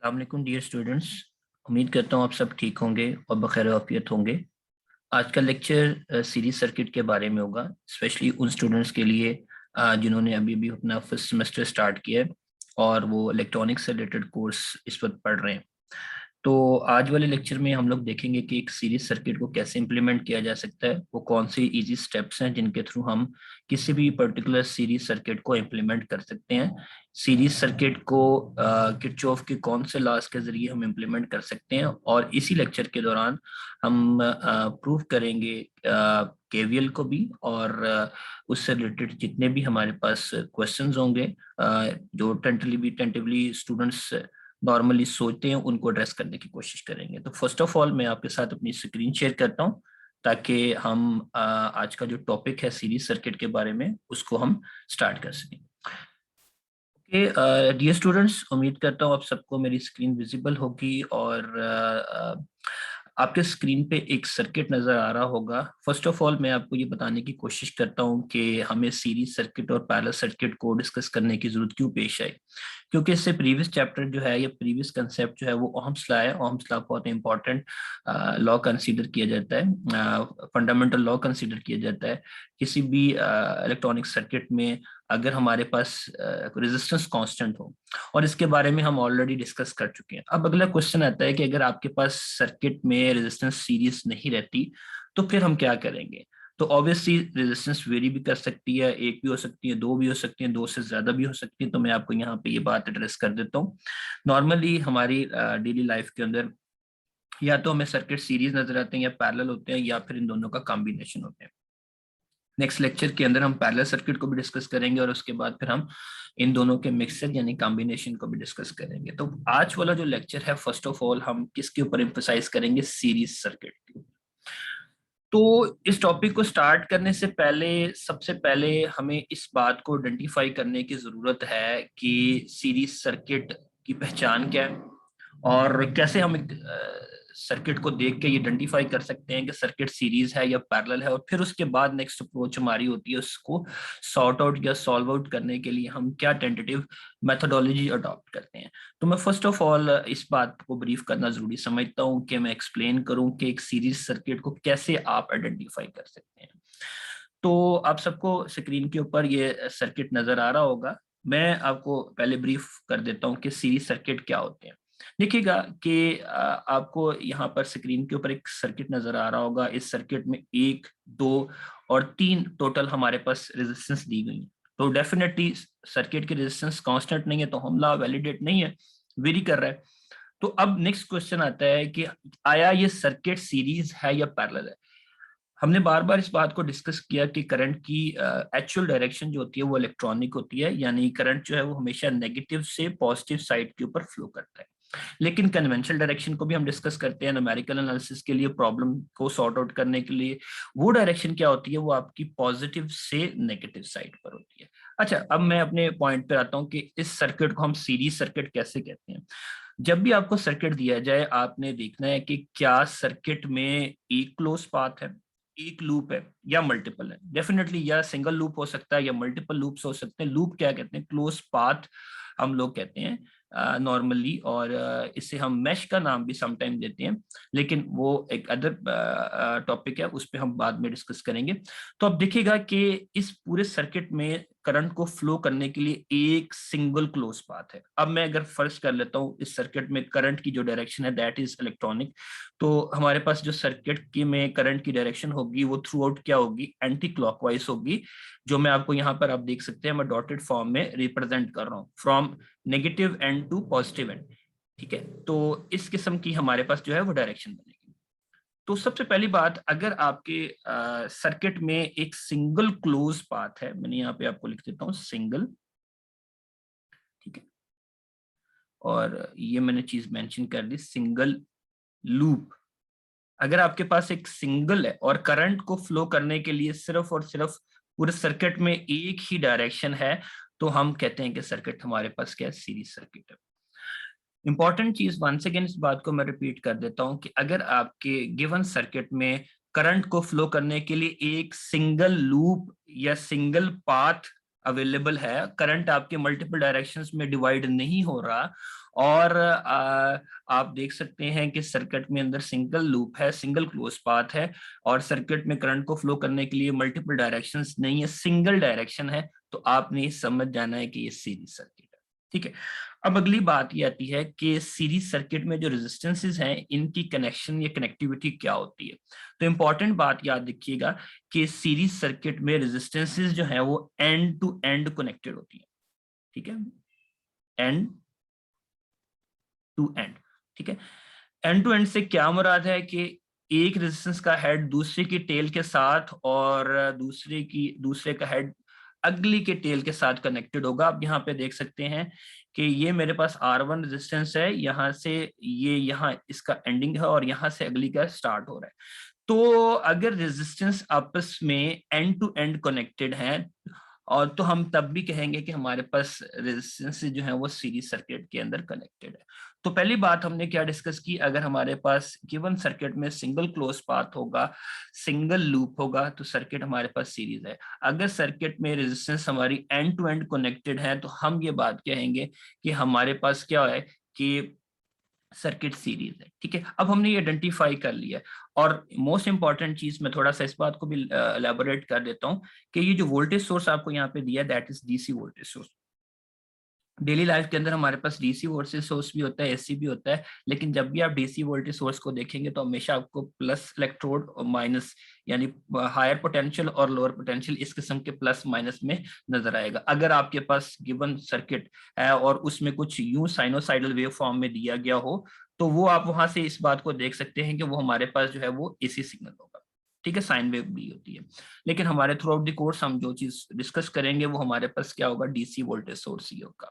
अस्सलाम वालेकुम dear students. उम्मीद करता हूँ आप सब ठीक होंगे और बखैर आफियत होंगे। आज का लेक्चर सीरीज सर्किट के बारे में होगा, स्पेशली उन स्टूडेंट्स के लिए जिन्होंने अभी भी अपना फर्स्ट सेमेस्टर स्टार्ट किया है और वो इलेक्ट्रॉनिक्स से रिलेटेड कोर्स इस वक्त पढ़ रहे हैं। तो आज वाले लेक्चर में हम लोग देखेंगे कि एक सीरीज सर्किट को कैसे इंप्लीमेंट किया जा सकता है, वो कौन सी इजी स्टेप्स हैं जिनके थ्रू हम किसी भी पर्टिकुलर सीरीज सर्किट को इंप्लीमेंट कर सकते हैं। सीरीज सर्किट को किरचॉफ के कौन से लॉज के जरिए हम इंप्लीमेंट कर सकते हैं, और इसी लेक्चर के दौरान हम प्रूव करेंगे केवीएल को भी, और उससे रिलेटेड जितने भी हमारे पास क्वेश्चंस होंगे जो टेंटिवली स्टूडेंट्स नॉर्मली सोचते हैं उनको एड्रेस करने की कोशिश करेंगे। तो फर्स्ट ऑफ ऑल मैं आपके साथ अपनी स्क्रीन शेयर करता हूं ताकि हम आज का जो टॉपिक है सीरीज सर्किट के बारे में उसको हम स्टार्ट कर सकें। ओके डियर स्टूडेंट्स, उम्मीद करता हूँ आप सबको मेरी स्क्रीन विजिबल होगी और आपके स्क्रीन पे एक सर्किट नजर आ रहा होगा। फर्स्ट ऑफ ऑल मैं आपको ये बताने की कोशिश करता हूँ कि हमें सीरीज सर्किट और पैरेलल सर्किट को डिस्कस करने की जरूरत क्यों पेश आई, क्योंकि इससे प्रीवियस चैप्टर जो है या प्रीवियस कंसेप्ट जो है वो ओहम्स लॉ है। ओहम्स लॉ बहुत इंपॉर्टेंट लॉ कंसीडर किया जाता है, फंडामेंटल लॉ कंसीडर किया जाता है किसी भी इलेक्ट्रॉनिक सर्किट में अगर हमारे पास रेजिस्टेंस कांस्टेंट हो, और इसके बारे में हम ऑलरेडी डिस्कस कर चुके हैं। अब अगला क्वेश्चन आता है कि अगर आपके पास सर्किट में रेजिस्टेंस सीरीज नहीं रहती तो फिर हम क्या करेंगे। तो ऑब्वियसली रेजिस्टेंस वेरी भी कर सकती है, एक भी हो सकती है, दो भी हो सकती है, दो से ज्यादा भी हो सकती है। तो मैं आपको यहाँ पे ये बात एड्रेस कर देता हूँ। नॉर्मली हमारी डेली लाइफ के अंदर या तो हमें सर्किट सीरीज नजर आते हैं या पैरेलल होते हैं, या फिर इन दोनों का कॉम्बिनेशन होते हैं। नेक्स्ट लेक्चर के अंदर हम पैरेलल सर्किट को भी डिस्कस करेंगे और उसके बाद फिर हम इन दोनों के मिक्सर यानी कॉम्बिनेशन को भी डिस्कस करेंगे। तो आज वाला जो लेक्चर है फर्स्ट ऑफ ऑल हम किसके ऊपर एम्फसाइज करेंगे, सीरीज सर्किट। तो इस टॉपिक को स्टार्ट करने से पहले सबसे पहले हमें इस बात को आइडेंटिफाई करने की जरूरत है कि सीरीज सर्किट की पहचान क्या है और कैसे हम सर्किट को देख के ये आइडेंटिफाई कर सकते हैं कि सर्किट सीरीज है या पैरेलल है। और फिर उसके बाद नेक्स्ट अप्रोच हमारी होती है उसको सॉर्ट आउट या सॉल्व आउट करने के लिए हम क्या टेंटेटिव मेथोडोलॉजी अडॉप्ट करते हैं। तो मैं फर्स्ट ऑफ ऑल इस बात को ब्रीफ करना जरूरी समझता हूँ कि मैं एक्सप्लेन करूँ कि एक सीरीज सर्किट को कैसे आप आइडेंटिफाई कर सकते हैं। तो आप सबको स्क्रीन के ऊपर ये सर्किट नजर आ रहा होगा। मैं आपको पहले ब्रीफ कर देता हूँ कि सीरीज सर्किट क्या होते हैं। देखिएगा कि आपको यहाँ पर स्क्रीन के ऊपर एक सर्किट नजर आ रहा होगा। इस सर्किट में एक, दो और तीन टोटल हमारे पास रेजिस्टेंस दी गई है। तो डेफिनेटली सर्किट की रेजिस्टेंस कांस्टेंट नहीं है, तो हम लॉ वैलिडेट नहीं है, वेरी कर रहा है। तो अब नेक्स्ट क्वेश्चन आता है कि आया ये सर्किट सीरीज है या पैरेलल है। हमने बार बार इस बात को डिस्कस किया कि करंट की एक्चुअल डायरेक्शन जो होती है वो इलेक्ट्रॉनिक होती है, यानी करंट जो है वो हमेशा नेगेटिव से पॉजिटिव साइड के ऊपर फ्लो करता है। लेकिन कन्वेंशनल डायरेक्शन को भी हम डिस्कस करते हैं न्यूमेरिकल एनालिसिस के लिए, प्रॉब्लम को सॉर्ट आउट करने के लिए। वो डायरेक्शन क्या होती है, वो आपकी पॉजिटिव से नेगेटिव साइड पर होती है। अच्छा, अब मैं अपने पॉइंट पर आता हूँ कि इस सर्किट को हम सीरीज सर्किट कैसे कहते हैं। जब भी आपको सर्किट दिया जाए आपने देखना है कि क्या सर्किट में एक क्लोज पाथ है, एक लूप है या मल्टीपल है। डेफिनेटली या सिंगल लूप हो सकता है या मल्टीपल लूप्स हो सकते हैं। लूप क्या कहते हैं, क्लोज पाथ हम लोग कहते हैं नॉर्मली, और इससे हम मैश का नाम भी समटाइम देते हैं, लेकिन वो एक अदर टॉपिक है, उस पर हम बाद में डिस्कस करेंगे। तो अब देखिएगा कि इस पूरे सर्किट में करंट को फ्लो करने के लिए एक सिंगल क्लोज पाथ है। अब मैं अगर फर्ज कर लेता हूँ इस सर्किट में करंट की जो डायरेक्शन है दैट इज इलेक्ट्रॉनिक, तो हमारे पास जो सर्किट की में करंट की डायरेक्शन होगी वो थ्रू आउट क्या होगी, एंटी क्लॉकवाइज होगी। जो मैं आपको यहाँ पर आप देख सकते हैं मैं डॉटेड फॉर्म में रिप्रेजेंट कर रहा हूँ, from negative end to positive end. ठीक है, तो इस किस्म की हमारे पास जो है वो डायरेक्शन बनेगी। तो सबसे पहली बात, अगर आपके सर्किट में एक सिंगल क्लोज पाथ है, मैंने यहाँ पे आपको लिख देता हूँ सिंगल, ठीक है, और ये मैंने चीज मेंशन कर दी सिंगल लूप। अगर आपके पास एक सिंगल है और करंट को फ्लो करने के लिए सिर्फ और सिर्फ पूरे सर्किट में एक ही डायरेक्शन है, तो हम कहते हैं कि सर्किट हमारे पास क्या है, सीरीज सर्किट है। इंपॉर्टेंट चीज वंस अगेन इस बात को मैं रिपीट कर देता हूं कि अगर आपके गिवन सर्किट में करंट को फ्लो करने के लिए एक सिंगल लूप या सिंगल पाथ अवेलेबल है, करंट आपके मल्टीपल डायरेक्शंस में डिवाइड नहीं हो रहा, और आप देख सकते हैं कि सर्किट में अंदर सिंगल लूप है, सिंगल क्लोज पाथ है, और सर्किट में करंट को फ्लो करने के लिए मल्टीपल डायरेक्शंस नहीं है, सिंगल डायरेक्शन है, तो आपने समझ जाना है कि ये सीरीज सर्किट है। ठीक है, अब अगली बात ये आती है कि सीरीज सर्किट में जो रेजिस्टेंसेस हैं इनकी कनेक्शन या कनेक्टिविटी क्या होती है। तो इंपॉर्टेंट बात याद रखिएगा कि सीरीज सर्किट में रेजिस्टेंसेस जो है वो एंड टू एंड कनेक्टेड होती है। ठीक है, एंड टू एंड। ठीक है, एंड टू एंड से क्या मुराद है कि एक रेजिस्टेंस का हेड दूसरे की टेल के साथ और दूसरे का हेड अगली के टेल के साथ कनेक्टेड होगा। आप यहाँ पे देख सकते हैं कि ये मेरे पास R1 रेजिस्टेंस है, यहाँ से ये यहाँ इसका एंडिंग है और यहाँ से अगली का स्टार्ट हो रहा है। तो अगर रेजिस्टेंस आपस में एंड टू एंड कनेक्टेड है और तो हम तब भी कहेंगे कि हमारे पास रेजिस्टेंस जो है वो सीरीज सर्किट के अंदर कनेक्टेड है। तो पहली बात हमने क्या डिस्कस की, अगर हमारे पास गिवन सर्किट में सिंगल क्लोज पाथ होगा, सिंगल लूप होगा, तो सर्किट हमारे पास सीरीज है। अगर सर्किट में रेजिस्टेंस हमारी एंड टू एंड कनेक्टेड है तो हम ये बात कहेंगे कि हमारे पास क्या है कि सर्किट सीरीज है। ठीक है, अब हमने ये आइडेंटिफाई कर लिया, और मोस्ट इंपॉर्टेंट चीज मैं थोड़ा सा इस बात को भी एलैबोरेट कर देता हूँ कि ये जो वोल्टेज सोर्स आपको यहाँ पे दिया that is DC voltage source. Daily life के अंदर हमारे पास डीसी वोल्टेज सोर्स भी होता है, एसी भी होता है, लेकिन जब भी आप डीसी वोल्टेज सोर्स को देखेंगे तो हमेशा आपको प्लस इलेक्ट्रोड और माइनस, यानी हायर पोटेंशियल और लोअर पोटेंशियल इस किस्म के प्लस माइनस में नजर आएगा। अगर आपके पास गिवन सर्किट है और उसमें कुछ यूं साइनोसाइडल वेव फॉर्म में दिया गया हो, तो वो आप वहां से इस बात को देख सकते हैं कि वो हमारे पास जो है वो एसी सिग्नल होगा। ठीक है, साइन वेव भी होती है, लेकिन हमारे थ्रू आउट द कोर्स हम जो चीज डिस्कस करेंगे वो हमारे पास क्या होगा, डीसी वोल्टेज सोर्स ही होगा।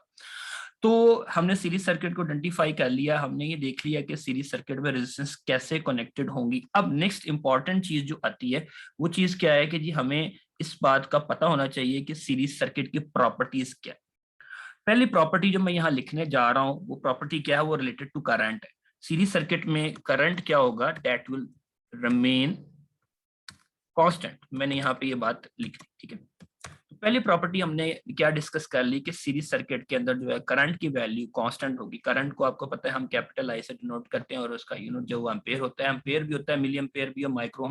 तो हमने सीरीज सर्किट को आइडेंटिफाई कर लिया, हमने ये देख लिया कि सीरीज सर्किट में रेजिस्टेंस कैसे कनेक्टेड होंगी। अब नेक्स्ट इंपॉर्टेंट चीज जो आती है वो चीज क्या है कि जी हमें इस बात का पता होना चाहिए कि सीरीज सर्किट की प्रॉपर्टीज क्या है। पहली प्रॉपर्टी जो मैं यहाँ लिखने जा रहा हूँ वो प्रॉपर्टी क्या है, वो रिलेटेड टू करंट है। सीरीज सर्किट में करंट क्या होगा, दैट विल रिमेन कांस्टेंट। मैंने यहाँ पे ये बात लिख दी। ठीक है, तो पहली प्रॉपर्टी हमने क्या डिस्कस कर ली कि सीरीज सर्किट के अंदर जो है करंट की वैल्यू कांस्टेंट होगी। करंट को आपको पता है हम कैपिटल आई से डिनोट करते हैं और उसका यूनिट जो एम्पेयर होता है, एम्पेयर भी होता है, मिली एम्पेयर भी और माइक्रो,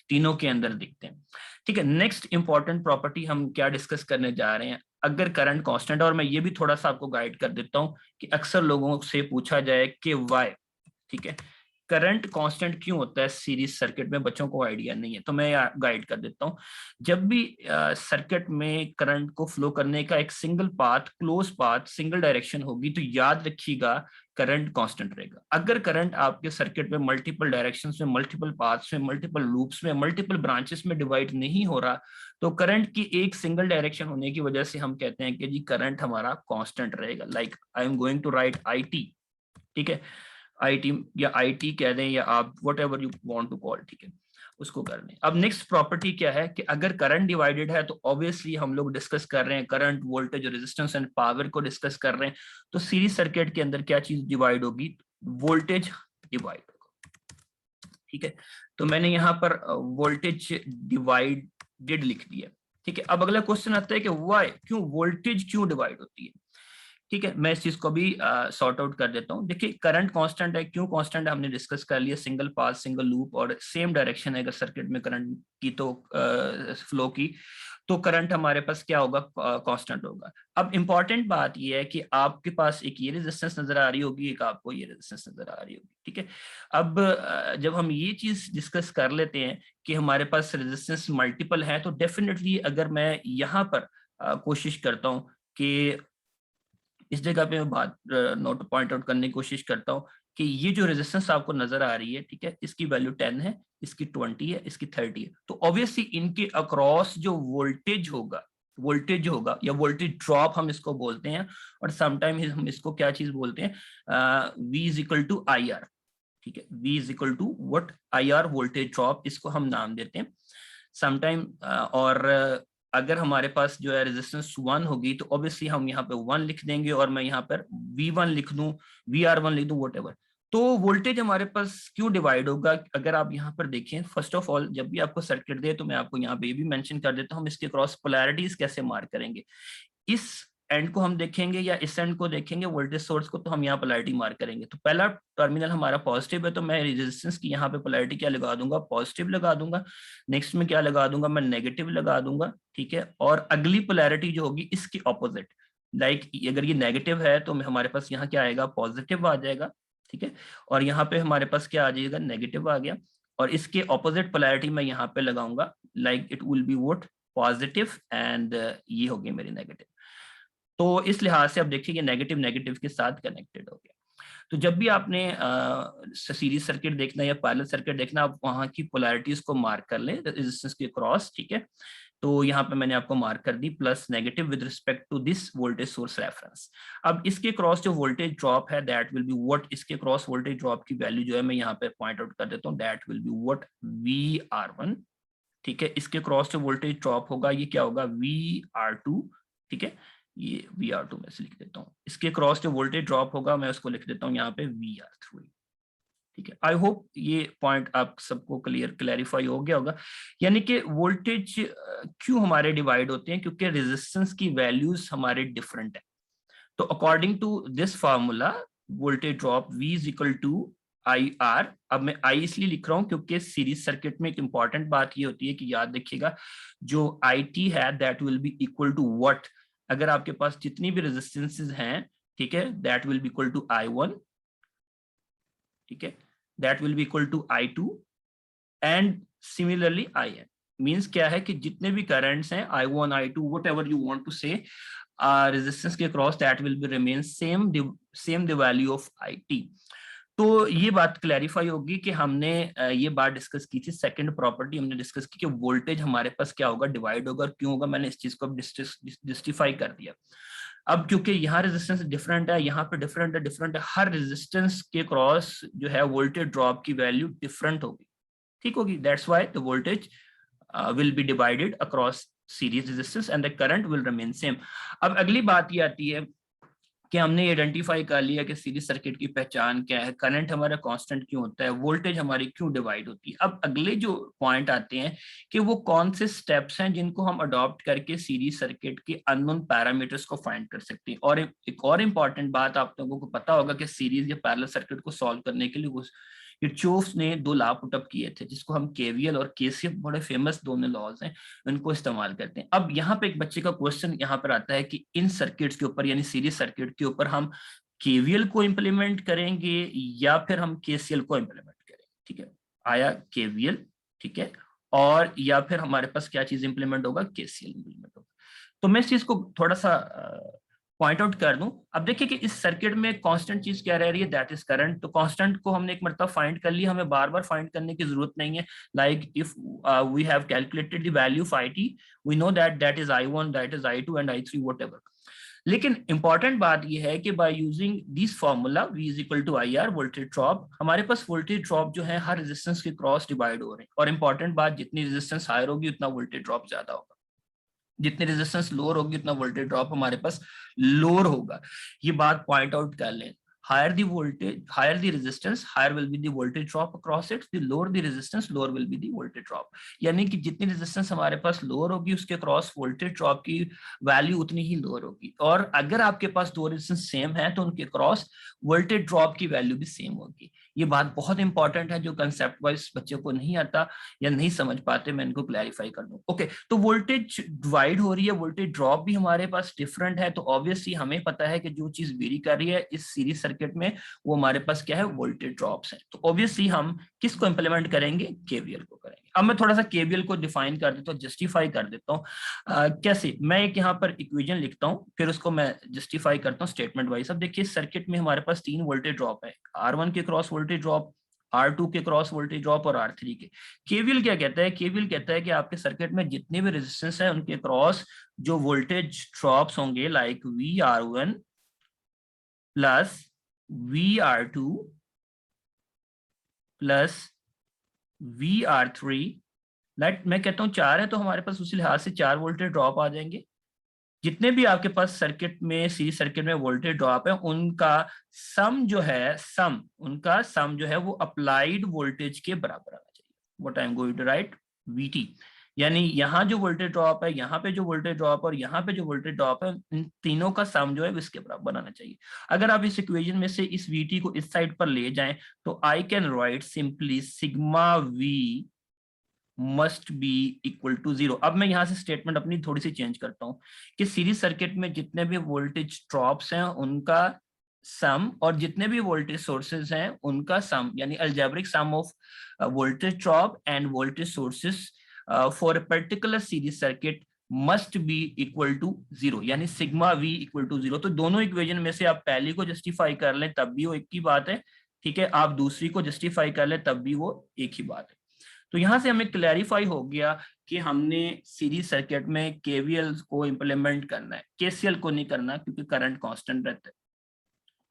तीनों के अंदर दिखते हैं। ठीक है, नेक्स्ट इंपॉर्टेंट प्रॉपर्टी हम क्या डिस्कस करने जा रहे हैं, अगर करंट कांस्टेंट, और मैं ये भी थोड़ा सा आपको गाइड कर देता हूँ कि अक्सर लोगों से पूछा जाए कि वाई, ठीक है, करंट कांस्टेंट क्यों होता है सीरीज सर्किट में, बच्चों को आइडिया नहीं है तो मैं गाइड कर देता हूं। जब भी सर्किट में करंट को फ्लो करने का एक single path, close path, single direction होगी तो याद रखिएगा करंट कांस्टेंट रहेगा। अगर करंट आपके सर्किट में मल्टीपल डायरेक्शंस में, मल्टीपल पाथ्स में, मल्टीपल लूप्स में, मल्टीपल ब्रांचेस में डिवाइड नहीं हो रहा, तो करंट की एक सिंगल डायरेक्शन होने की वजह से हम कहते हैं कि जी करंट हमारा कांस्टेंट रहेगा। Like I am going to write IT। ठीक है, आईटी या आईटी कह दें या आप whatever you want to call, ठीक है, उसको कर लें। अब नेक्स्ट प्रॉपर्टी क्या है कि अगर करंट डिवाइडेड है तो ऑब्वियसली हम लोग डिस्कस कर रहे हैं current, voltage, resistance and power को डिस्कस कर रहे हैं, तो सीरीज सर्किट के अंदर क्या चीज डिवाइड होगी, वोल्टेज डिवाइड होगा। ठीक है, तो मैंने यहाँ पर वोल्टेज डिवाइडेड लिख दिया। ठीक है, अब अगला क्वेश्चन आता है कि व्हाई, क्यों वोल्टेज क्यों डिवाइड होती है। ठीक है, मैं इस चीज को भी सॉर्ट आउट कर देता हूँ। देखिए करंट कांस्टेंट है, क्यों कांस्टेंट है हमने डिस्कस कर लिया, सिंगल पाथ, सिंगल लूप और सेम डायरेक्शन है अगर सर्किट में करंट की तो फ्लो की, तो करंट हमारे पास क्या होगा, कांस्टेंट होगा। अब इंपॉर्टेंट बात यह है कि आपके पास एक ये रेजिस्टेंस नजर आ रही होगी, एक आपको ये रेजिस्टेंस नजर आ रही होगी। ठीक है, अब जब हम ये चीज डिस्कस कर लेते हैं कि हमारे पास रेजिस्टेंस मल्टीपल है, तो डेफिनेटली अगर मैं यहाँ पर कोशिश करता हूँ कि इस जगह पे मैं बात नोट पॉइंट आउट करने की कोशिश करता हूँ कि ये जो रेजिस्टेंस आपको नजर आ रही है, ठीक है, इसकी वैल्यू 10 है, इसकी 20 है, इसकी 30 है, तो ऑब्वियसली इनके अक्रॉस जो वोल्टेज होगा या वोल्टेज ड्रॉप हम इसको बोलते हैं, और समटाइम हम इसको क्या चीज बोलते हैं, V is equal to IR। ठीक है, V is equal to what, IR, voltage drop, इसको हम नाम देते हैं समटाइम। और अगर हमारे पास जो है रेजिस्टेंस 1 होगी तो ऑब्वियसली हम यहाँ पे 1 लिख देंगे और मैं यहाँ पर V1 लिख दूं, VR1 लिख दूं, वट एवर। तो वोल्टेज हमारे पास क्यों डिवाइड होगा, अगर आप यहाँ पर देखें, फर्स्ट ऑफ ऑल जब भी आपको सर्किट दे तो मैं आपको यहाँ पे भी मेंशन कर देता हूँ, हम इसके क्रॉस पोलैरिटीज कैसे मार्क करेंगे। इस एंड को हम देखेंगे या इस एंड को देखेंगे वोल्टेज सोर्स को, तो हम यहाँ पोलैरिटी मार्क करेंगे। तो पहला टर्मिनल हमारा पॉजिटिव है, तो मैं रेजिस्टेंस की यहाँ पे पोलैरिटी क्या लगा दूंगा, पॉजिटिव लगा दूंगा। नेक्स्ट में क्या लगा दूंगा, मैं नेगेटिव लगा दूंगा, ठीक है। और अगली पोलैरिटी जो होगी इसकी ऑपोजिट, लाइक अगर ये नेगेटिव है तो हमारे पास यहाँ क्या आएगा, पॉजिटिव आ जाएगा, ठीक है। और यहाँ पे हमारे पास क्या आ जाएगा, नेगेटिव आ गया। और इसके ऑपोजिट पोलैरिटी मैं यहाँ पे लगाऊंगा, like it will be what, positive, and ये होगी मेरी नेगेटिव। तो इस लिहाज से अब देखिए नेगेटिव नेगेटिव के साथ कनेक्टेड हो गया। तो जब भी आपने सीरीज सर्किट देखना या पैरेलल सर्किट देखना, आप वहां की पोलैरिटीज को मार्क कर लें रेजिस्टेंस के क्रॉस, ठीक है। तो यहाँ पे मैंने आपको मार्क कर दी plus negative with respect to this voltage source reference. अब इसके क्रॉस जो वोल्टेज ड्रॉप है दैट विल बी व्हाट, इसके क्रॉस वोल्टेज ड्रॉप की वैल्यू जो है मैं यहाँ पे पॉइंट आउट कर देता हूँ, that will be what VR1, ठीक है। इसके क्रॉस जो वोल्टेज ड्रॉप होगा ये क्या होगा, VR2, ठीक है। ये VR2 में से लिख देता हूँ। इसके क्रॉस जो वोल्टेज ड्रॉप होगा मैं उसको लिख देता हूँ यहाँ पे VR3, ठीक है। आई होप ये पॉइंट आप सबको क्लैरिफाई हो गया होगा। यानी कि वोल्टेज क्यों हमारे डिवाइड होते हैं, क्योंकि रेजिस्टेंस की वैल्यूज हमारे डिफरेंट है। तो according to this formula voltage drop V is equal to IR। अब मैं I इसलिए लिख रहा हूं क्योंकि सीरीज सर्किट में एक इंपॉर्टेंट बात ये होती है कि याद रखिएगा जो IT है that will be equal to what, अगर आपके पास जितनी भी रेजिस्टेंसेस हैं, ठीक है, that will be equal to I1, ठीक है, that will be equal to I2 and similarly IN। Means क्या है कि जितने भी करंट्स हैं I1 I2 whatever you want to say resistance के cross that will be remain same the value of IT। तो ये बात क्लैरिफाई होगी कि हमने ये बात डिस्कस की थी, सेकंड प्रॉपर्टी हमने डिस्कस की कि वोल्टेज हमारे पास क्या होगा, डिवाइड होगा। क्यों होगा, मैंने इस चीज को जस्टिफाई कर दिया। अब क्योंकि यहाँ रेजिस्टेंस डिफरेंट है, यहाँ पे डिफरेंट है, हर रेजिस्टेंस के क्रॉस जो है वोल्टेज ड्रॉप की वैल्यू डिफरेंट होगी, ठीक होगी। That's why the voltage will be divided across series resistance and the current will remain same। अब अगली बात ये आती है कि हमने आइडेंटिफाई कर लिया कि सीरीज सर्किट की पहचान क्या है, करंट हमारा कांस्टेंट क्यों होता है, वोल्टेज हमारी क्यों डिवाइड होती है। अब अगले जो पॉइंट आते हैं कि वो कौन से स्टेप्स हैं जिनको हम अडॉप्ट करके सीरीज सर्किट के अननोन पैरामीटर्स को फाइंड कर सकते हैं। और एक और इम्पॉर्टेंट बात आप लोगों को पता होगा कि सीरीज या पैरेलल सर्किट को सॉल्व करने के लिए किरचॉफ ने दो लॉ पुट अप किए थे, जिसको हम केवीएल और केसीएफ, बड़े फेमस दोनों लॉज हैं, उनको इस्तेमाल करते हैं। अब यहाँ पे एक बच्चे का क्वेश्चन यहाँ पर आता है कि इन सर्किट्स के ऊपर यानी सीरीज सर्किट के ऊपर हम केवीएल को इंप्लीमेंट करेंगे या फिर हम केसीएल को इंप्लीमेंट करेंगे, ठीक है। आया केवीएल, ठीक है, और या फिर हमारे पास क्या चीज इंप्लीमेंट होगा, केसीएल इंप्लीमेंट होगा। तो मैं इस चीज को थोड़ा सा पॉइंट आउट कर दूं। अब देखिए कि इस सर्किट में कांस्टेंट चीज क्या रह रही है, दैट इज करंट। तो कांस्टेंट को हमने एक मरतबा फाइंड कर लिया, हमें बार बार फाइंड करने की जरूरत नहीं है। Like if we have calculated the value of IT, we know that is I1, that is I2 and I3 whatever. लेकिन इंपॉर्टेंट बात यह है कि by using this formula V is equal to IR voltage drop, हमारे पास voltage drop जो है हर रेजिस्टेंस के क्रॉस डिवाइड हो रहे हैं। और इंपॉर्टेंट बात, जितनी रेजिस्टेंस हायर होगी उतना वोल्टेज ड्रॉप ज्यादा होगा, जितनी रेजिस्टेंस लोअर होगी उतना वोल्टेज ड्रॉप हमारे पास लोअर होगा। ये बात पॉइंट आउट कर लें। Higher the voltage, higher the resistance, higher will be the voltage drop across it, the lower the resistance, lower will be the voltage drop. यानी कि जितनी रेजिस्टेंस हमारे पास लोअर होगी उसके क्रॉस वोल्टेज ड्रॉप की वैल्यू उतनी ही लोअर होगी। और अगर आपके पास दो रेजिस्टेंस सेम है तो उनके क्रॉस वोल्टेज ड्रॉप की वैल्यू भी सेम होगी। ये बात बहुत इंपॉर्टेंट है, जो कंसेप्ट वाइज बच्चे को नहीं आता या नहीं समझ पाते, मैं इनको क्लैरिफाई कर दूं। ओके, तो वोल्टेज डिवाइड हो रही है, वोल्टेज ड्रॉप भी हमारे पास डिफरेंट है। तो ऑब्वियसली हमें पता है कि जो चीज वेरी कर रही है इस सीरीज सर्किट में वो हमारे पास क्या है, वोल्टेज ड्रॉप्स है। तो ऑब्वियसली हम किसको इंप्लीमेंट करेंगे, केवीएल को करेंगे। अब मैं थोड़ा सा केवीएल को डिफाइन कर देता हूँ, जस्टिफाई कर देता हूँ। कैसे, मैं एक यहाँ पर इक्वेशन लिखता हूँ, फिर उसको मैं जस्टिफाई करता हूँ स्टेटमेंट वाइज। अब देखिए सर्किट में हमारे पास 3 वोल्टेज ड्रॉप है, R1 के क्रॉस वोल्टेज ड्रॉप, R2 के क्रॉस वोल्टेज ड्रॉप और R3 के। केवीएल क्या कहता है, केवीएल कहता है कि आपके सर्किट में जितने भी रेजिस्टेंस है उनके क्रॉस जो वोल्टेज ड्रॉप्स होंगे, like VR1 plus VR2 plus VR3, like मैं कहता हूं 4 है तो हमारे पास उसी लिहाज से 4 वोल्टेज ड्रॉप आ जाएंगे, जितने भी आपके पास सर्किट में, सीरीज सर्किट में वोल्टेज ड्रॉप है, उनका सम जो है, उनका सम जो है वो अप्लाइड वोल्टेज के बराबर आना चाहिए। What I am going to write, VT, यानी यहाँ जो वोल्टेज ड्रॉप है, यहाँ पे जो वोल्टेज ड्रॉप है और यहाँ पे जो वोल्टेज ड्रॉप है, इन तीनों का सम जो है इसके बराबर बनाना चाहिए। अगर आप इस इक्वेशन में से इस वीटी को इस साइड पर ले जाएं तो I can write simply sigma V must be equal to 0। अब मैं यहां से स्टेटमेंट अपनी थोड़ी सी चेंज करता हूं कि सीरीज सर्किट में जितने भी वोल्टेज ड्रॉप्स हैं उनका सम, और जितने भी वोल्टेज सोर्सेज हैं उनका सम, यानी algebraic sum of voltage drop and voltage sources for a particular series circuit must be equal to 0, यानी सिग्मा वी इक्वल टू 0। तो दोनों इक्वेशन में से आप पहली को जस्टिफाई कर लें तब भी वो एक ही बात है, ठीक है, आप दूसरी को जस्टिफाई कर लें तब भी वो एक ही बात है। तो यहां से हमें क्लैरिफाई हो गया कि हमने सीरीज सर्किट में केवीएल को इंप्लीमेंट करना है, केसीएल को नहीं करना, क्योंकि करंट कांस्टेंट रहता है।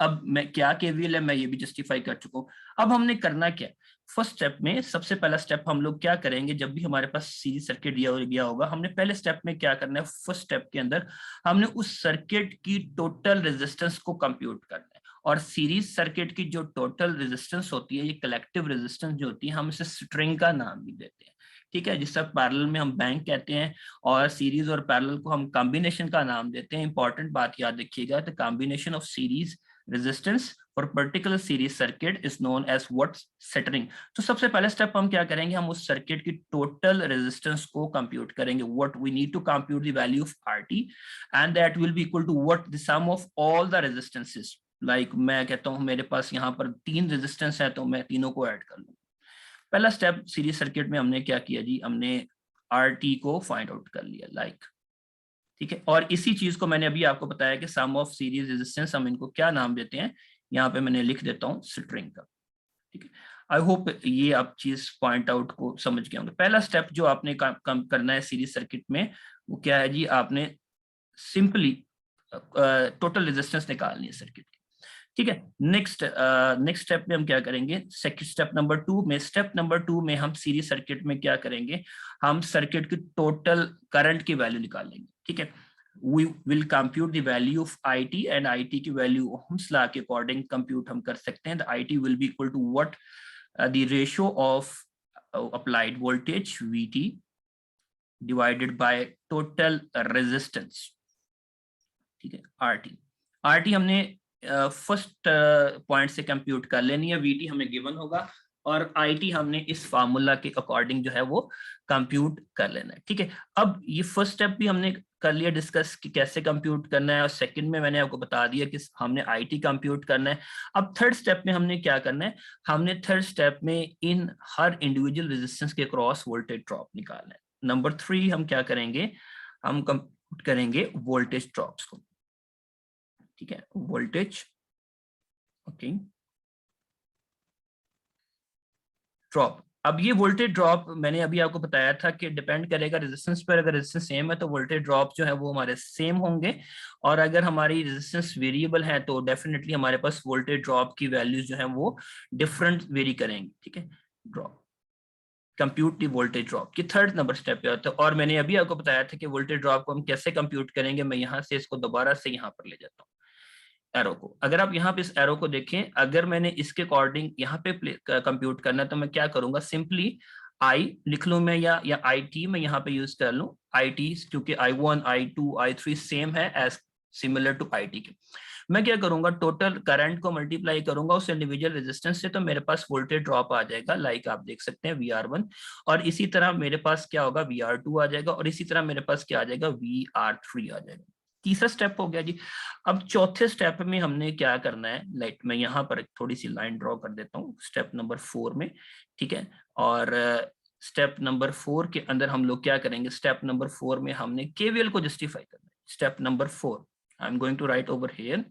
अब मैं क्या केवीएल है मैं ये भी जस्टिफाई कर चुका हूं। अब हमने करना क्या, फर्स्ट स्टेप में सबसे पहला स्टेप हम लोग क्या करेंगे, जब भी हमारे पास सीरीज सर्किट दिया होगा, हमने पहले स्टेप में क्या करना है, फर्स्ट स्टेप के अंदर हमने उस सर्किट की टोटल रेजिस्टेंस को कंप्यूट करना है। और सीरीज सर्किट की जो टोटल रेजिस्टेंस होती है, ये कलेक्टिव रेजिस्टेंस जो होती है, हम इसे स्ट्रिंग का नाम भी देते हैं, ठीक है, जिससे पैरेलल में हम बैंक कहते हैं, और सीरीज और पैरेलल को हम कॉम्बिनेशन का नाम देते हैं। इंपॉर्टेंट बात याद रखिएगा, the combination of series resistance for particular series circuit is known as what, scattering। तो सबसे पहले स्टेप हम क्या करेंगे, हम उस सर्किट की टोटल रेजिस्टेंस को कंप्यूट करेंगे। what we need to compute the value of RT and that will be equal to what, the sum of all the resistances। like मैं कहता हूं मेरे पास यहाँ पर 3 रेजिस्टेंस है तो मैं तीनों को ऐड कर लूँ। पहला स्टेप सीरीज सर्किट में हमने क्या किया जी, हमने RT को फाइंड आउट कर लिया, लाइक, ठीक है। और इसी चीज को मैंने अभी आपको बताया कि सम ऑफ सीरीज रेजिस्टेंस, हम इनको क्या नाम देते हैं, यहाँ पे मैंने लिख देता हूँ स्ट्रिंग का, ठीक है। आई होप ये आप चीज पॉइंट आउट को समझ गए होंगे। पहला स्टेप जो आपने काम करना है सीरीज सर्किट में, वो क्या है जी, आपने सिंपली टोटल रेजिस्टेंस निकालनी है सर्किट की, ठीक है। नेक्स्ट स्टेप में हम क्या करेंगे, सेकंड स्टेप नंबर टू में हम सीरीज सर्किट में क्या करेंगे, हम सर्किट की टोटल करंट की वैल्यू निकालेंगे, ठीक है। we will compute the value of IT, and IT की वैल्यू ओहम्स लॉ के अकॉर्डिंग कंप्यूट हम कर सकते हैं। the IT will be equal to what, the ratio of applied voltage VT divided by total resistance, ठीक है, RT हमने first point से कंप्यूट कर लेनी है, VT हमें गिवन होगा और IT हमने इस फार्मूला के अकॉर्डिंग जो है वो कंप्यूट कर लेना है, ठीक है। अब ये फर्स्ट स्टेप भी हमने कर लिया डिस्कस कि कैसे कंप्यूट करना है, और सेकंड में मैंने आपको बता दिया कि हमने IT कंप्यूट करना है। अब थर्ड स्टेप में हमने क्या करना है, हमने थर्ड स्टेप में इन हर इंडिविजुअल रेजिस्टेंस के क्रॉस वोल्टेज ड्रॉप निकालना है। नंबर 3 हम क्या करेंगे, हम कंप्यूट करेंगे वोल्टेज ड्रॉप्स को, ठीक है, वोल्टेज, ओके, ड्रॉप। अब ये वोल्टेज ड्रॉप मैंने अभी आपको बताया था कि डिपेंड करेगा रेजिस्टेंस पर। अगर रेजिस्टेंस सेम है तो वोल्टेज ड्रॉप जो है वो हमारे सेम होंगे, और अगर हमारी रेजिस्टेंस वेरिएबल है तो डेफिनेटली हमारे पास वोल्टेज ड्रॉप की वैल्यूज जो है वो डिफरेंट वेरी करेंगे, ठीक है। ड्रॉप, कंप्यूट दी वोल्टेज ड्रॉप की थर्ड नंबर स्टेप पे आता है। और मैंने अभी आपको बताया था कि वोल्टेज ड्रॉप को हम कैसे कंप्यूट करेंगे। मैं यहाँ से इसको दोबारा से यहाँ पर ले जाता हूँ एरो को। अगर आप यहाँ पे इस एरो को देखें, अगर मैंने इसके अकॉर्डिंग यहाँ पे कंप्यूट करना है तो मैं क्या करूंगा, सिंपली आई लिख लूं मैं, या आई टी मैं यहाँ पे यूज कर लूं, आई टी, क्योंकि I1 I2 I3 सेम है as similar to I T के। मैं क्या करूंगा, टोटल करंट को मल्टीप्लाई करूंगा उस इंडिविजुअल रेजिस्टेंस से, तो मेरे पास वोल्टेज ड्रॉप आ जाएगा, लाइक आप देख सकते हैं VR1, और इसी तरह मेरे पास क्या होगा, VR2 आ जाएगा, और इसी तरह मेरे पास क्या आ जाएगा, VR3 आ जाएगा। तीसरा स्टेप हो गया जी। अब चौथे स्टेप में हमने क्या करना है, लाइक मैं यहाँ पर थोड़ी सी लाइन ड्रॉ कर देता हूँ स्टेप नंबर 4 में, ठीक है। और स्टेप नंबर 4 के अंदर हम लोग क्या करेंगे, स्टेप नंबर 4 में हमने केवीएल को जस्टिफाई करना है। Step number 4 I am going to write over here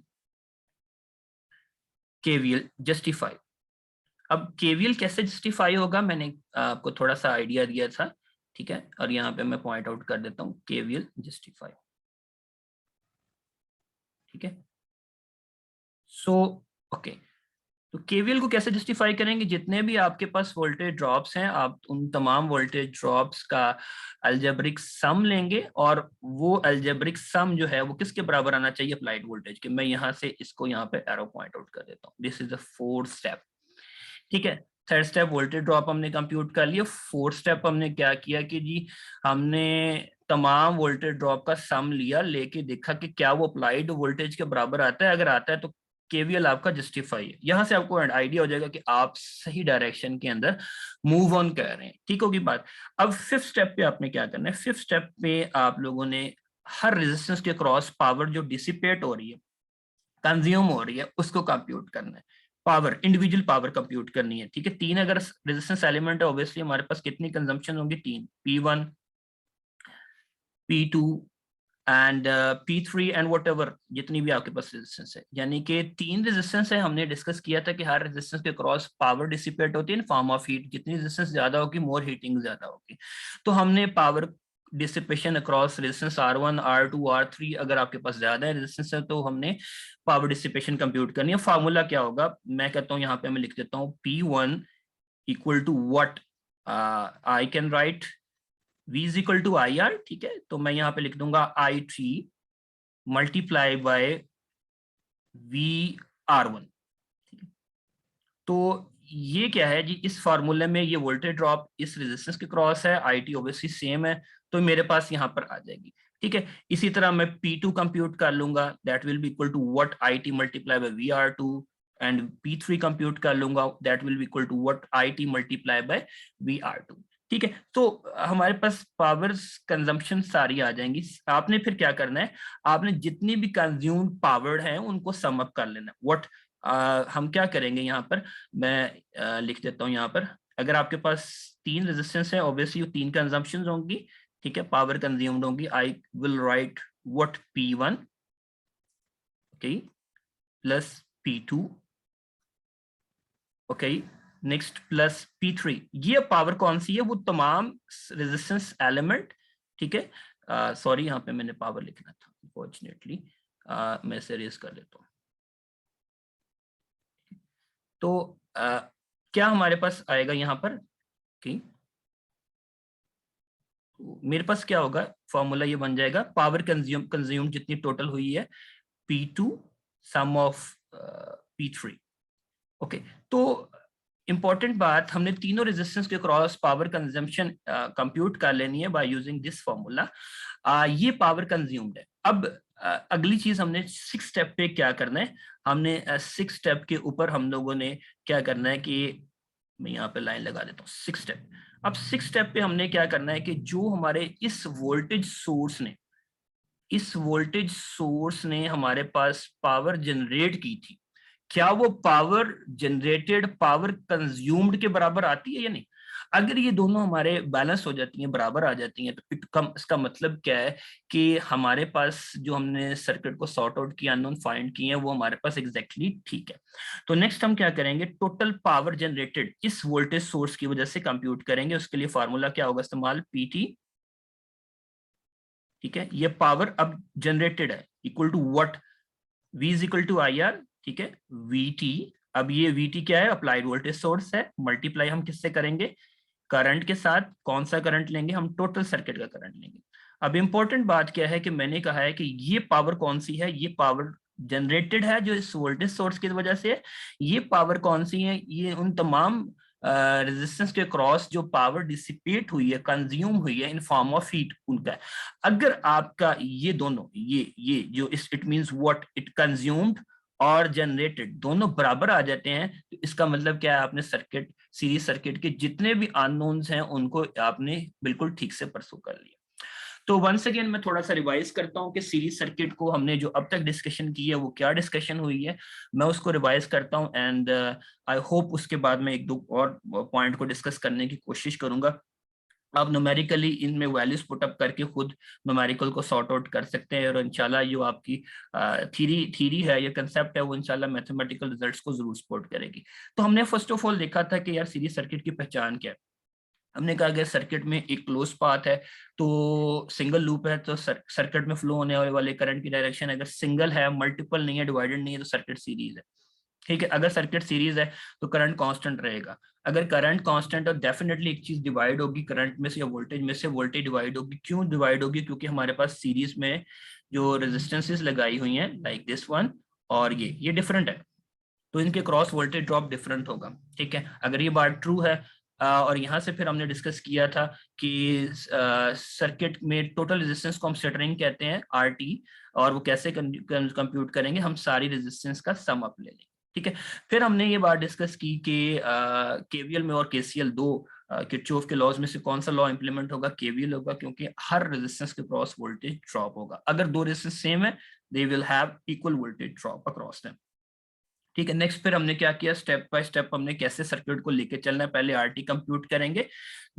KVL justify. अब केवीएल कैसे जस्टिफाई होगा, मैंने आपको थोड़ा सा आइडिया दिया था, ठीक है, और यहाँ पे मैं पॉइंट आउट कर देता हूँ केवीएल जस्टिफाई, ठीक है। सो ओके, तो केवीएल को कैसे जस्टिफाई करेंगे? जितने भी आपके पास वोल्टेज ड्रॉप्स हैं, आप उन तमाम वोल्टेज ड्रॉप्स का अलजेब्रिक सम लेंगे, और वो अलजेब्रिक सम जो है वो किसके बराबर आना चाहिए? अप्लाइड वोल्टेज के। मैं यहाँ से इसको यहाँ पे एरो पॉइंट आउट कर देता हूँ। This is the fourth step, ठीक है। थर्ड स्टेप वोल्टेज ड्रॉप हमने कंप्यूट कर लिया। फोर्थ स्टेप हमने क्या किया कि जी हमने तमाम वोल्टेज ड्रॉप का सम लिया, लेके देखा कि क्या वो अप्लाइड वोल्टेज के बराबर आता है। अगर आता है तो केवीएल आपका जस्टिफाई है। यहां से आपको आइडिया हो जाएगा कि आप सही डायरेक्शन के अंदर मूव ऑन कर रहे हैं, ठीक होगी बात। अब फिफ्थ स्टेप पे आपने क्या करना है? फिफ्थ स्टेप पे आप लोगों ने हर रेजिस्टेंस के क्रॉस पावर जो डिसिपेट हो रही है, कंज्यूम हो रही है, उसको कंप्यूट करना है। पावर, इंडिविजुअल पावर कंप्यूट करनी है, ठीक है। तीन अगर रेजिस्टेंस एलिमेंट है, ऑब्वियसली हमारे पास कितनी कंजम्पशन होगी? तीन, P1, P2 and P3 and what ever, जितनी भी आपके पास रेजिस्टेंस है। यानी कि तीन रेजिस्टेंस है। हमने डिस्कस किया था कि हर रेजिस्टेंस के क्रॉस पावर डिसिपेट होती है इन फॉर्म ऑफ हीट। जितनी रेजिस्टेंस ज्यादा होगी, मोर हीटिंग ज्यादा होगी। तो हमने power dissipation across resistance R1, R2, R3, अगर आपके पास ज्यादा है रेजिस्टेंस है तो हमने पावर डिसिपेशन कंप्यूट करनी है। फार्मूला क्या होगा? मैं कहता हूँ यहाँ पे मैं लिख देता हूँ P1 equal to what I can write V is equal to I R, ठीक है। तो मैं यहाँ पे लिख दूंगा I3 मल्टीप्लाई बाय VR1। तो ये क्या है जी? इस फार्मूले में ये वोल्टेज ड्रॉप इस रेजिस्टेंस के क्रॉस है, IT ऑब्वियसली सेम है, तो मेरे पास यहाँ पर आ जाएगी, ठीक है। इसी तरह मैं P2 कंप्यूट कर लूंगा, that will be equal to what IT multiply by VR2, and P3 compute कर लूंगा, that will be equal to what IT multiply by VR2, ठीक है। तो हमारे पास पावर कंजम्पशन सारी आ जाएंगी। आपने फिर क्या करना है? आपने जितनी भी कंज्यूम्ड पावर है उनको सम अप कर लेना। व्हाट हम क्या करेंगे यहाँ पर? मैं लिख देता हूँ यहाँ पर। अगर आपके पास तीन रेजिस्टेंस है, ऑब्वियसली तीन कंजम्पशन होंगी, ठीक है, पावर कंज्यूम्ड होंगी। I will write what P1, okay, plus P2, okay, next plus P3। ये पावर कौन सी है? वो तमाम रेजिस्टेंस एलिमेंट, ठीक है। सॉरी, यहाँ पे मैंने पावर लिखना था, अनफॉर्चुनेटली मैं इसे रेज कर लेता हूँ। तो क्या हमारे पास आएगा यहाँ पर कि मेरे पास क्या होगा? फॉर्मूला ये बन जाएगा, पावर कंज्यूम जितनी टोटल हुई है P2 sum of P3, okay. तो इंपॉर्टेंट बात, हमने तीनों रेजिस्टेंस के क्रॉस पावर कंजम्पशन कंप्यूट कर लेनी है बाय यूजिंग दिस फॉर्मूला। ये पावर कंज्यूम्ड है। अब अगली चीज हमने सिक्स स्टेप पे क्या करना है? हमने सिक्स स्टेप के ऊपर हम लोगों ने क्या करना है कि मैं यहाँ पे लाइन लगा देता हूँ, सिक्स स्टेप। अब सिक्स स्टेप पे हमने क्या करना है कि जो हमारे इस वोल्टेज सोर्स ने हमारे पास पावर जनरेट की थी, क्या वो पावर जनरेटेड पावर कंज्यूम्ड के बराबर आती है या नहीं? अगर ये दोनों हमारे बैलेंस हो जाती हैं, बराबर आ जाती हैं, तो इसका मतलब क्या है कि हमारे पास जो हमने सर्किट को सॉर्ट आउट किया, अननोन फाइंड किए हैं, वो हमारे पास एग्जैक्टली ठीक है। तो नेक्स्ट हम क्या करेंगे? टोटल पावर जनरेटेड इस वोल्टेज सोर्स की वजह से कंप्यूट करेंगे। उसके लिए फार्मूला क्या होगा इस्तेमाल? PT, ठीक है। ये पावर अब जनरेटेड है equal to what? V is equal to I R, ठीक है, VT। अब ये VT क्या है? अप्लाइड वोल्टेज सोर्स है। मल्टीप्लाई हम किससे करेंगे? करंट के साथ। कौन सा करंट लेंगे? हम टोटल सर्किट का करंट लेंगे। अब इंपॉर्टेंट बात क्या है कि मैंने कहा है कि ये पावर कौन सी है? ये पावर जनरेटेड है जो इस वोल्टेज सोर्स की वजह से है। ये पावर कौन सी है? ये उन तमाम रेजिस्टेंस के क्रॉस जो पावर डिसिपेट हुई है, कंज्यूम हुई है इन फॉर्म ऑफ हीट, उनका है। अगर आपका ये दोनों ये जो it means what it consumed और जनरेटेड दोनों बराबर आ जाते हैं, तो इसका मतलब क्या है? आपने सीरीज सर्किट के जितने भी अननोन्स हैं उनको आपने बिल्कुल ठीक से परसू कर लिया। तो वंस अगेन मैं थोड़ा सा रिवाइज करता हूं कि सीरीज सर्किट को हमने जो अब तक डिस्कशन की है वो क्या डिस्कशन हुई है, मैं उसको रिवाइज करता हूं। एंड आई होप उसके बाद में एक दो और पॉइंट को डिस्कस करने की कोशिश करूंगा। आप न्यूमेरिकली इनमें वैल्यूज पुटअप करके खुद न्यूमेरिकल को सॉर्ट आउट कर सकते हैं, और इंशाल्लाह जो आपकी थीरी है या कंसेप्ट है वो इंशाल्लाह मैथमेटिकल रिजल्ट्स को जरूर सपोर्ट करेगी। तो हमने फर्स्ट ऑफ ऑल देखा था कि यार सीरीज सर्किट की पहचान क्या है। हमने कहा कि सर्किट में एक क्लोज पाथ है, तो सिंगल लूप है, तो सर्किट में फ्लो होने वाले करंट की डायरेक्शन अगर सिंगल है, मल्टीपल नहीं है, डिवाइडेड नहीं है, तो सर्किट सीरीज है। ठीक है, अगर सर्किट सीरीज है तो करंट कांस्टेंट रहेगा। अगर करंट कांस्टेंट और डेफिनेटली एक चीज डिवाइड होगी करंट में से या वोल्टेज में से, वोल्टेज डिवाइड होगी। क्यों डिवाइड होगी? क्योंकि हमारे पास सीरीज में जो रेजिस्टेंसेस लगाई हुई हैं लाइक दिस वन और ये डिफरेंट है, तो इनके क्रॉस वोल्टेज ड्रॉप डिफरेंट होगा। ठीक है, अगर ये बात ट्रू है और यहाँ से फिर हमने डिस्कस किया था कि सर्किट में टोटल रेजिस्टेंस को हम सेटरिंग कहते हैं आरटी, और वो कैसे कंप्यूट करेंगे, हम सारी रेजिस्टेंस का सम अप ले लेंगे। ठीक है, फिर हमने ये बात डिस्कस की कि केवीएल में और केसीएल दो किरचॉफ के लॉज में से कौन सा लॉ इंप्लीमेंट होगा? केवीएल होगा, क्योंकि हर रेजिस्टेंस के क्रॉस वोल्टेज ड्रॉप होगा। अगर दो रेजिस्टेंस सेम है they will have equal voltage drop across them. ठीक है, नेक्स्ट फिर हमने क्या किया, स्टेप बाय स्टेप हमने कैसे सर्किट को लेके चलना है। पहले आरटी कंप्यूट करेंगे,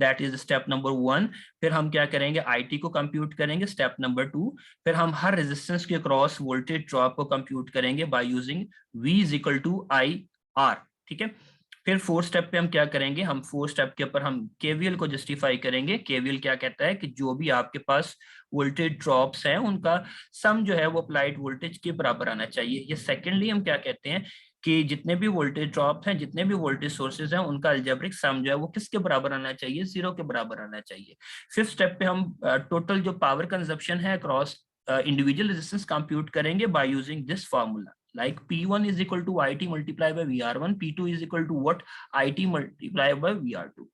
दैट इज स्टेप नंबर 1। फिर हम क्या करेंगे, आईटी को कंप्यूट करेंगे, स्टेप नंबर 2। फिर हम हर रेजिस्टेंस के क्रॉस वोल्टेज ड्रॉप को कंप्यूट करेंगे by using V is equal to I R. ठीक है, फिर 4 स्टेप पे हम क्या करेंगे, हम 4 स्टेप के ऊपर हम केवीएल को जस्टिफाई करेंगे। केवीएल क्या कहता है कि जो भी आपके पास वोल्टेज ड्रॉप्स हैं उनका सम जो है वो अप्लाइड वोल्टेज के बराबर आना चाहिए। ये सेकेंडली हम क्या कहते हैं कि जितने भी वोल्टेज ड्रॉप हैं, जितने भी वोल्टेज सोर्सेज हैं, उनका अलजेब्रिक सम जो है वो किसके बराबर आना चाहिए? 0 के बराबर आना चाहिए। 5th स्टेप पे हम टोटल जो पावर कंजप्शन है अक्रॉस इंडिविजुअल रेजिस्टेंस कंप्यूट करेंगे by using this formula, like P1 is equal to IT multiplied by VR1, P2 is equal to what? IT multiplied by VR2।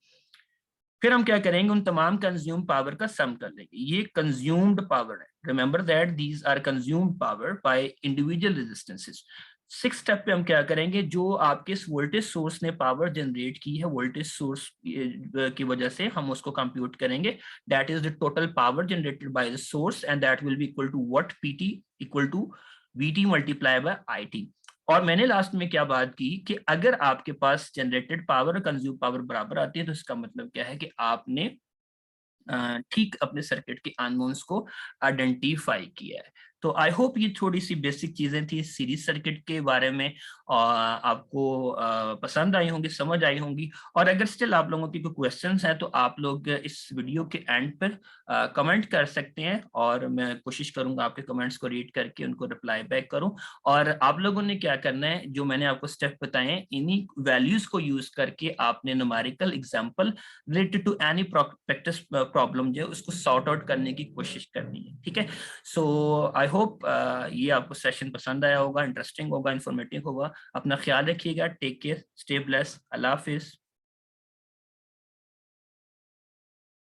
फिर हम क्या करेंगे, उन तमाम कंज्यूम पावर का सम कर लेंगे। ये कंज्यूम्ड पावर है, remember that these are consumed power by individual resistances. 6th step पे हम क्या करेंगे, जो आपके इस वोल्टेज सोर्स ने पावर जनरेट की है, वोल्टेज सोर्स की वजह से हम उसको कंप्यूट करेंगे। That is the total power generated by the source and that will be equal to what? PT equal to VT multiply by IT। और मैंने लास्ट में क्या बात की कि अगर आपके पास जनरेटेड पावर और कंज्यूम पावर बराबर आती है तो इसका मतलब क्या है कि आपने ठीक अपने सर्किट के अननोन्स को आइडेंटिफाई किया है। तो आई होप ये थोड़ी सी बेसिक चीजें थी सीरीज सर्किट के बारे में, आपको पसंद आई होंगी, समझ आई होंगी। और अगर स्टिल आप लोगों की कोई क्वेश्चंस हैं तो आप लोग इस वीडियो के एंड पर कमेंट कर सकते हैं और मैं कोशिश करूंगा आपके कमेंट्स को रीड करके उनको रिप्लाई बैक करूं। और आप लोगों ने क्या करना है, जो मैंने आपको स्टेप बताए हैं, इन्हीं वैल्यूज को यूज करके आपने numerical example related to any practice problem जो है उसको सॉर्ट आउट करने की कोशिश करनी है। ठीक है, सो आई होप ये आपको सेशन पसंद आया होगा, इंटरेस्टिंग होगा, इंफॉर्मेटिव होगा। अपना ख्याल रखिएगा, टेक केयर, स्टे ब्लेस, अल्लाह हाफिज।